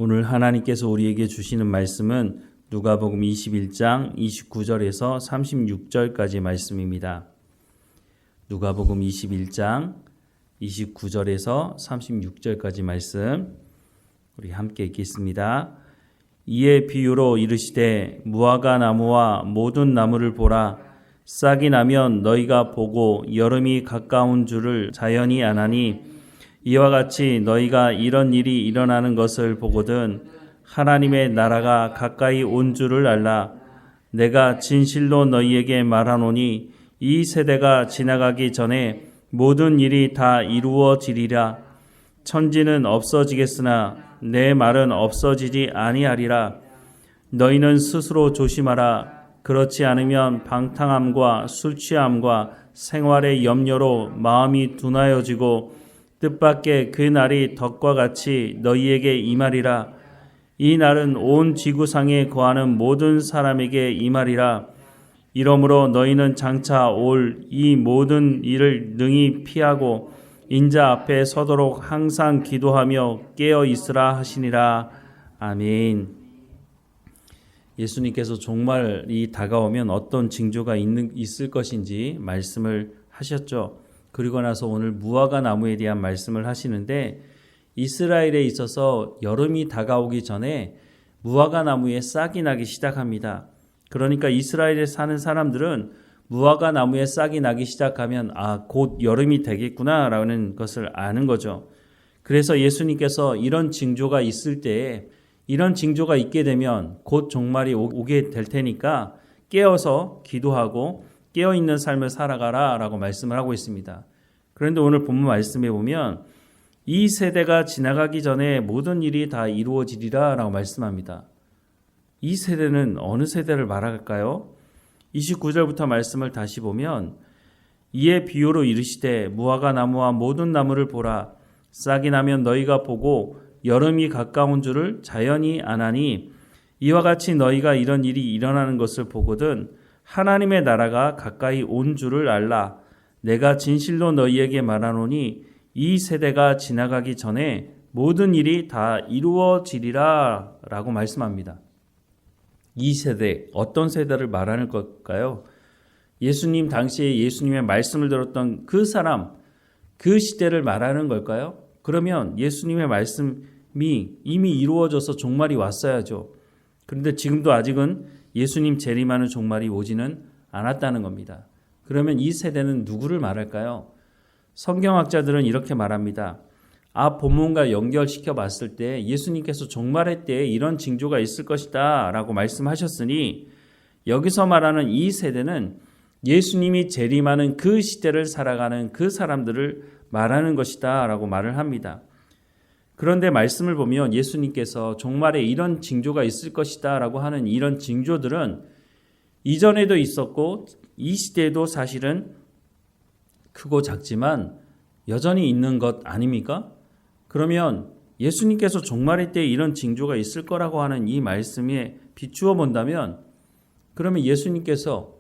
오늘 하나님께서 우리에게 주시는 말씀은 누가복음 21장 29절에서 36절까지 말씀입니다. 누가복음 21장 29절에서 36절까지 말씀 우리 함께 읽겠습니다. 이에 비유로 이르시되 무화과 나무와 모든 나무를 보라. 싹이 나면 너희가 보고 여름이 가까운 줄을 자연히 아나니 이와 같이 너희가 이런 일이 일어나는 것을 보거든 하나님의 나라가 가까이 온 줄을 알라. 내가 진실로 너희에게 말하노니 이 세대가 지나가기 전에 모든 일이 다 이루어지리라. 천지는 없어지겠으나 내 말은 없어지지 아니하리라. 너희는 스스로 조심하라. 그렇지 않으면 방탕함과 술취함과 생활의 염려로 마음이 둔하여지고 뜻밖의 그 날이 덕과 같이 너희에게 임하리라. 이 날은 온 지구상에 거하는 모든 사람에게 임하리라. 이러므로 너희는 장차 올 이 모든 일을 능히 피하고 인자 앞에 서도록 항상 기도하며 깨어 있으라 하시니라. 아멘. 예수님께서 종말이 다가오면 어떤 징조가 있을 것인지 말씀을 하셨죠. 그리고 나서 오늘 무화과 나무에 대한 말씀을 하시는데 이스라엘에 있어서 여름이 다가오기 전에 무화과 나무에 싹이 나기 시작합니다. 그러니까 이스라엘에 사는 사람들은 무화과 나무에 싹이 나기 시작하면 곧 여름이 되겠구나라는 것을 아는 거죠. 그래서 예수님께서 이런 징조가 있을 때에 이런 징조가 있게 되면 곧 종말이 오게 될 테니까 깨어서 기도하고 깨어있는 삶을 살아가라 라고 말씀을 하고 있습니다. 그런데 오늘 본문 말씀에 보면 이 세대가 지나가기 전에 모든 일이 다 이루어지리라 라고 말씀합니다. 이 세대는 어느 세대를 말할까요? 29절부터 말씀을 다시 보면 이에 비유로 이르시되 무화과 나무와 모든 나무를 보라. 싹이 나면 너희가 보고 여름이 가까운 줄을 자연히 아나니 이와 같이 너희가 이런 일이 일어나는 것을 보거든 하나님의 나라가 가까이 온 줄을 알라. 내가 진실로 너희에게 말하노니 이 세대가 지나가기 전에 모든 일이 다 이루어지리라 라고 말씀합니다. 이 세대, 어떤 세대를 말하는 걸까요? 예수님 당시에 예수님의 말씀을 들었던 그 사람, 그 시대를 말하는 걸까요? 그러면 예수님의 말씀이 이미 이루어져서 종말이 왔어야죠. 그런데 지금도 아직은 예수님 재림하는 종말이 오지는 않았다는 겁니다. 그러면 이 세대는 누구를 말할까요? 성경학자들은 이렇게 말합니다. 앞 본문과 연결시켜 봤을 때 예수님께서 종말의 때에 이런 징조가 있을 것이다 라고 말씀하셨으니 여기서 말하는 이 세대는 예수님이 재림하는 그 시대를 살아가는 그 사람들을 말하는 것이다 라고 말을 합니다. 그런데 말씀을 보면 예수님께서 종말에 이런 징조가 있을 것이다 라고 하는 이런 징조들은 이전에도 있었고 이 시대에도 사실은 크고 작지만 여전히 있는 것 아닙니까? 그러면 예수님께서 종말의 때에 이런 징조가 있을 거라고 하는 이 말씀에 비추어 본다면 그러면 예수님께서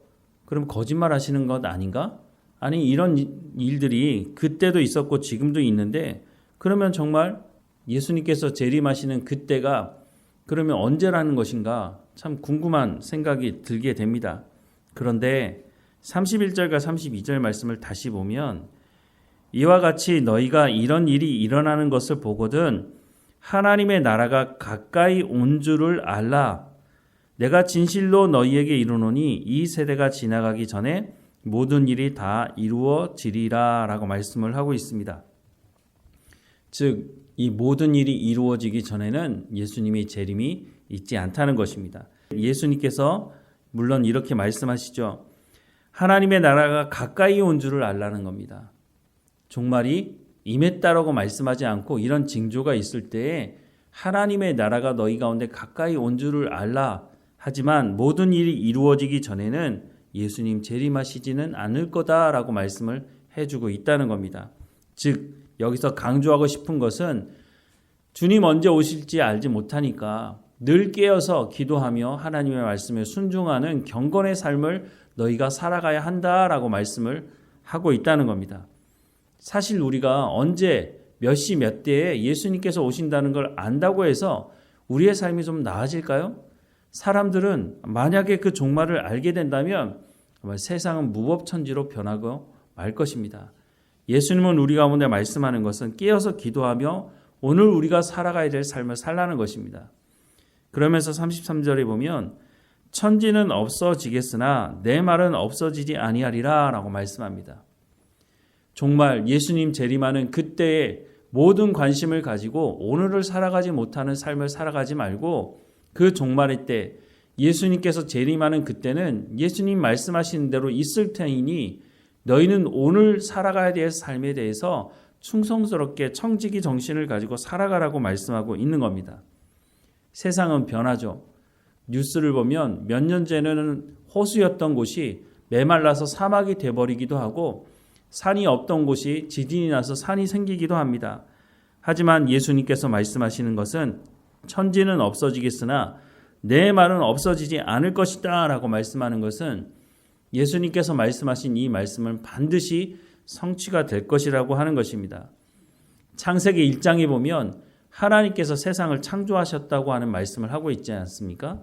그럼 거짓말 하시는 것 아닌가? 아니 이런 일들이 그때도 있었고 지금도 있는데 그러면 정말 예수님께서 재림하시는 그때가 그러면 언제라는 것인가 참 궁금한 생각이 들게 됩니다. 그런데 31절과 32절 말씀을 다시 보면 이와 같이 너희가 이런 일이 일어나는 것을 보거든 하나님의 나라가 가까이 온 줄을 알라. 내가 진실로 너희에게 이르노니 이 세대가 지나가기 전에 모든 일이 다 이루어지리라 라고 말씀을 하고 있습니다. 즉 이 모든 일이 이루어지기 전에는 예수님의 재림이 있지 않다는 것입니다. 예수님께서 물론 이렇게 말씀하시죠. 하나님의 나라가 가까이 온 줄을 알라는 겁니다. 종말이 임했다라고 말씀하지 않고 이런 징조가 있을 때에 하나님의 나라가 너희 가운데 가까이 온 줄을 알라. 하지만 모든 일이 이루어지기 전에는 예수님 재림하시지는 않을 거다라고 말씀을 해주고 있다는 겁니다. 즉 여기서 강조하고 싶은 것은 주님 언제 오실지 알지 못하니까 늘 깨어서 기도하며 하나님의 말씀에 순종하는 경건의 삶을 너희가 살아가야 한다라고 말씀을 하고 있다는 겁니다. 사실 우리가 언제 몇 시 몇 대에 예수님께서 오신다는 걸 안다고 해서 우리의 삶이 좀 나아질까요? 사람들은 만약에 그 종말을 알게 된다면 세상은 무법천지로 변하고 말 것입니다. 예수님은 우리 가운데 말씀하는 것은 깨어서 기도하며 오늘 우리가 살아가야 될 삶을 살라는 것입니다. 그러면서 33절에 보면 천지는 없어지겠으나 내 말은 없어지지 아니하리라 라고 말씀합니다. 정말 예수님 재림하는 그때에 모든 관심을 가지고 오늘을 살아가지 못하는 삶을 살아가지 말고 그 종말의 때 예수님께서 재림하는 그때는 예수님 말씀하시는 대로 있을 테이니 너희는 오늘 살아가야 될 삶에 대해서 충성스럽게 청지기 정신을 가지고 살아가라고 말씀하고 있는 겁니다. 세상은 변하죠. 뉴스를 보면 몇 년 전에는 호수였던 곳이 메말라서 사막이 돼버리기도 하고 산이 없던 곳이 지진이 나서 산이 생기기도 합니다. 하지만 예수님께서 말씀하시는 것은 천지는 없어지겠으나 내 말은 없어지지 않을 것이다 라고 말씀하는 것은 예수님께서 말씀하신 이 말씀은 반드시 성취가 될 것이라고 하는 것입니다. 창세기 1장에 보면 하나님께서 세상을 창조하셨다고 하는 말씀을 하고 있지 않습니까?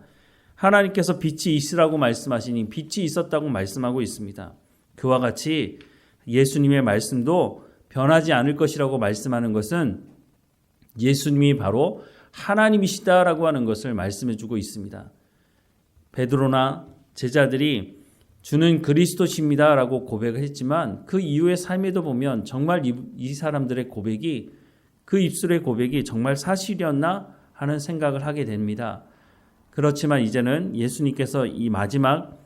하나님께서 빛이 있으라고 말씀하시니 빛이 있었다고 말씀하고 있습니다. 그와 같이 예수님의 말씀도 변하지 않을 것이라고 말씀하는 것은 예수님이 바로 하나님이시다라고 하는 것을 말씀해 주고 있습니다. 베드로나 제자들이 주는 그리스도십니다라고 고백을 했지만 그 이후의 삶에도 보면 정말 이 사람들의 고백이 그 입술의 고백이 정말 사실이었나 하는 생각을 하게 됩니다. 그렇지만 이제는 예수님께서 이 마지막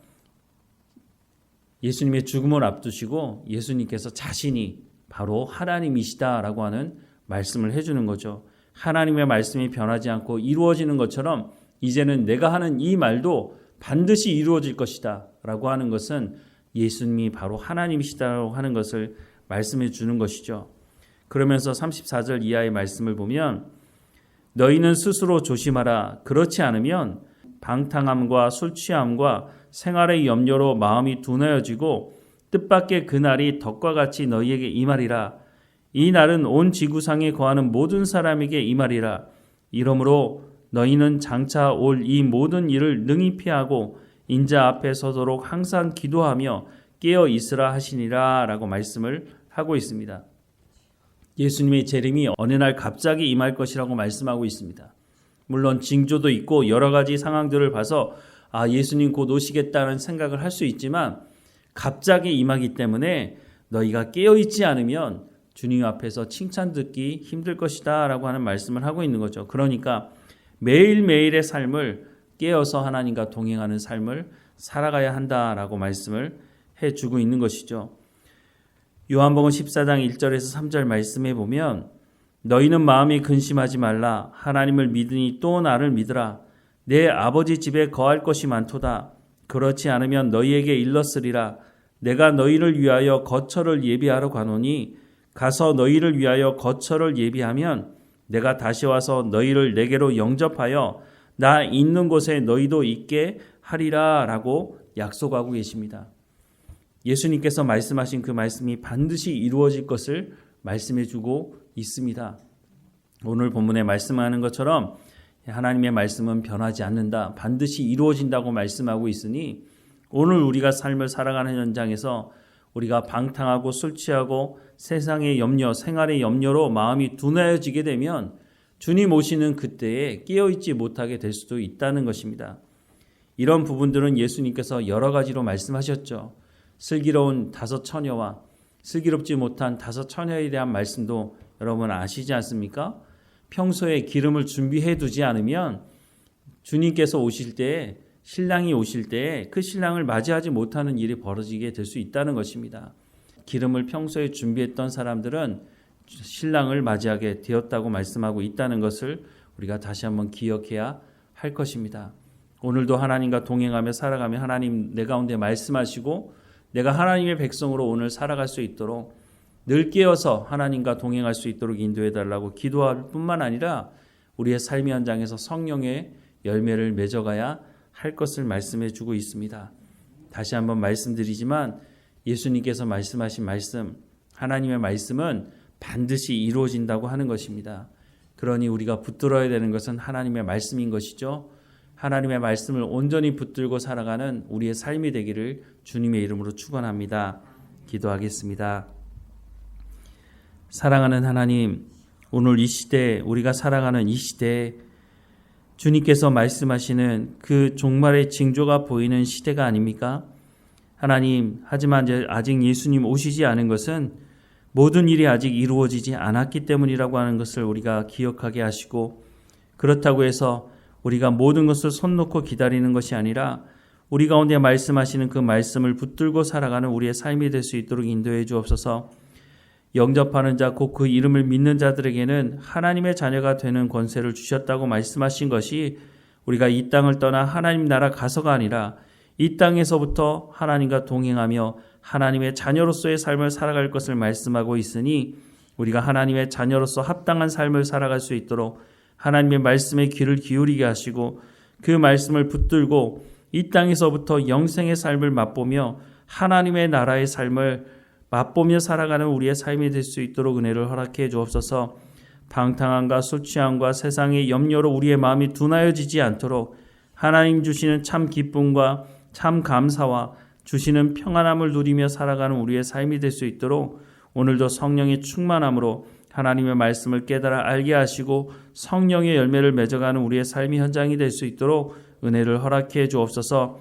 예수님의 죽음을 앞두시고 예수님께서 자신이 바로 하나님이시다라고 하는 말씀을 해주는 거죠. 하나님의 말씀이 변하지 않고 이루어지는 것처럼 이제는 내가 하는 이 말도 반드시 이루어질 것이다 라고 하는 것은 예수님이 바로 하나님이시다라고 하는 것을 말씀해 주는 것이죠. 그러면서 34절 이하의 말씀을 보면 너희는 스스로 조심하라. 그렇지 않으면 방탕함과 술취함과 생활의 염려로 마음이 둔하여지고 뜻밖의 그날이 덕과 같이 너희에게 임하리라. 이 날은 온 지구상에 거하는 모든 사람에게 임하리라. 이러므로 너희는 장차 올 이 모든 일을 능히 피하고 인자 앞에 서도록 항상 기도하며 깨어 있으라 하시니라 라고 말씀을 하고 있습니다. 예수님의 재림이 어느 날 갑자기 임할 것이라고 말씀하고 있습니다. 물론 징조도 있고 여러 가지 상황들을 봐서 예수님 곧 오시겠다는 생각을 할 수 있지만 갑자기 임하기 때문에 너희가 깨어있지 않으면 주님 앞에서 칭찬 듣기 힘들 것이다 라고 하는 말씀을 하고 있는 거죠. 그러니까 매일매일의 삶을 깨어서 하나님과 동행하는 삶을 살아가야 한다라고 말씀을 해주고 있는 것이죠. 요한복음 14장 1절에서 3절 말씀에 보면 너희는 마음이 근심하지 말라. 하나님을 믿으니 또 나를 믿으라. 내 아버지 집에 거할 것이 많도다. 그렇지 않으면 너희에게 일렀으리라. 내가 너희를 위하여 거처를 예비하러 가노니 가서 너희를 위하여 거처를 예비하면 내가 다시 와서 너희를 내게로 영접하여 나 있는 곳에 너희도 있게 하리라 라고 약속하고 계십니다. 예수님께서 말씀하신 그 말씀이 반드시 이루어질 것을 말씀해 주고 있습니다. 오늘 본문에 말씀하는 것처럼 하나님의 말씀은 변하지 않는다. 반드시 이루어진다고 말씀하고 있으니 오늘 우리가 삶을 살아가는 현장에서 우리가 방탕하고 술 취하고 세상의 염려, 생활의 염려로 마음이 둔하여지게 되면 주님 오시는 그때에 깨어있지 못하게 될 수도 있다는 것입니다. 이런 부분들은 예수님께서 여러 가지로 말씀하셨죠. 슬기로운 5 처녀와 슬기롭지 못한 5 처녀에 대한 말씀도 여러분 아시지 않습니까? 평소에 기름을 준비해 두지 않으면 주님께서 오실 때에 신랑이 오실 때에 그 신랑을 맞이하지 못하는 일이 벌어지게 될 수 있다는 것입니다. 기름을 평소에 준비했던 사람들은 신랑을 맞이하게 되었다고 말씀하고 있다는 것을 우리가 다시 한번 기억해야 할 것입니다. 오늘도 하나님과 동행하며 살아가며 하나님 내 가운데 말씀하시고 내가 하나님의 백성으로 오늘 살아갈 수 있도록 늘 깨어서 하나님과 동행할 수 있도록 인도해 달라고 기도할 뿐만 아니라 우리의 삶의 현장에서 성령의 열매를 맺어가야 할 것을 말씀해 주고 있습니다. 다시 한번 말씀드리지만 예수님께서 말씀하신 말씀, 하나님의 말씀은 반드시 이루어진다고 하는 것입니다. 그러니 우리가 붙들어야 되는 것은 하나님의 말씀인 것이죠. 하나님의 말씀을 온전히 붙들고 살아가는 우리의 삶이 되기를 주님의 이름으로 축원합니다. 기도하겠습니다. 사랑하는 하나님, 오늘 이 시대, 우리가 살아가는 이 시대에 주님께서 말씀하시는 그 종말의 징조가 보이는 시대가 아닙니까? 하나님, 하지만 아직 예수님 오시지 않은 것은 모든 일이 아직 이루어지지 않았기 때문이라고 하는 것을 우리가 기억하게 하시고, 그렇다고 해서 우리가 모든 것을 손 놓고 기다리는 것이 아니라 우리 가운데 말씀하시는 그 말씀을 붙들고 살아가는 우리의 삶이 될 수 있도록 인도해 주옵소서. 영접하는 자, 곧 그 이름을 믿는 자들에게는 하나님의 자녀가 되는 권세를 주셨다고 말씀하신 것이 우리가 이 땅을 떠나 하나님 나라 가서가 아니라 이 땅에서부터 하나님과 동행하며 하나님의 자녀로서의 삶을 살아갈 것을 말씀하고 있으니 우리가 하나님의 자녀로서 합당한 삶을 살아갈 수 있도록 하나님의 말씀에 귀를 기울이게 하시고 그 말씀을 붙들고 이 땅에서부터 영생의 삶을 맛보며 하나님의 나라의 삶을 맛보며 살아가는 우리의 삶이 될 수 있도록 은혜를 허락해 주옵소서. 방탕함과 술 취함과 세상의 염려로 우리의 마음이 둔하여지지 않도록 하나님 주시는 참 기쁨과 참 감사와 주시는 평안함을 누리며 살아가는 우리의 삶이 될 수 있도록 오늘도 성령의 충만함으로 하나님의 말씀을 깨달아 알게 하시고 성령의 열매를 맺어가는 우리의 삶이 현장이 될 수 있도록 은혜를 허락해 주옵소서.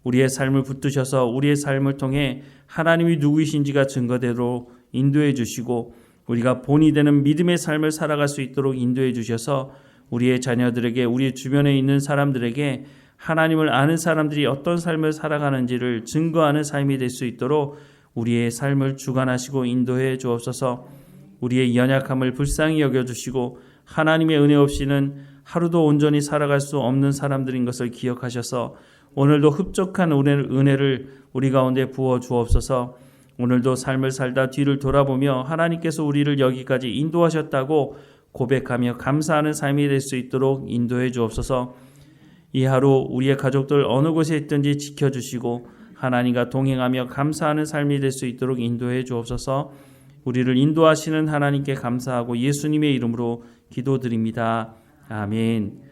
우리의 삶을 붙드셔서 우리의 삶을 통해 하나님이 누구이신지가 증거대로 인도해 주시고 우리가 본이 되는 믿음의 삶을 살아갈 수 있도록 인도해 주셔서 우리의 자녀들에게, 우리 주변에 있는 사람들에게 하나님을 아는 사람들이 어떤 삶을 살아가는지를 증거하는 삶이 될 수 있도록 우리의 삶을 주관하시고 인도해 주옵소서. 우리의 연약함을 불쌍히 여겨주시고 하나님의 은혜 없이는 하루도 온전히 살아갈 수 없는 사람들인 것을 기억하셔서 오늘도 흡족한 은혜를 우리 가운데 부어 주옵소서. 오늘도 삶을 살다 뒤를 돌아보며 하나님께서 우리를 여기까지 인도하셨다고 고백하며 감사하는 삶이 될 수 있도록 인도해 주옵소서. 이 하루 우리의 가족들 어느 곳에 있든지 지켜주시고 하나님과 동행하며 감사하는 삶이 될 수 있도록 인도해 주옵소서. 우리를 인도하시는 하나님께 감사하고 예수님의 이름으로 기도드립니다. 아멘.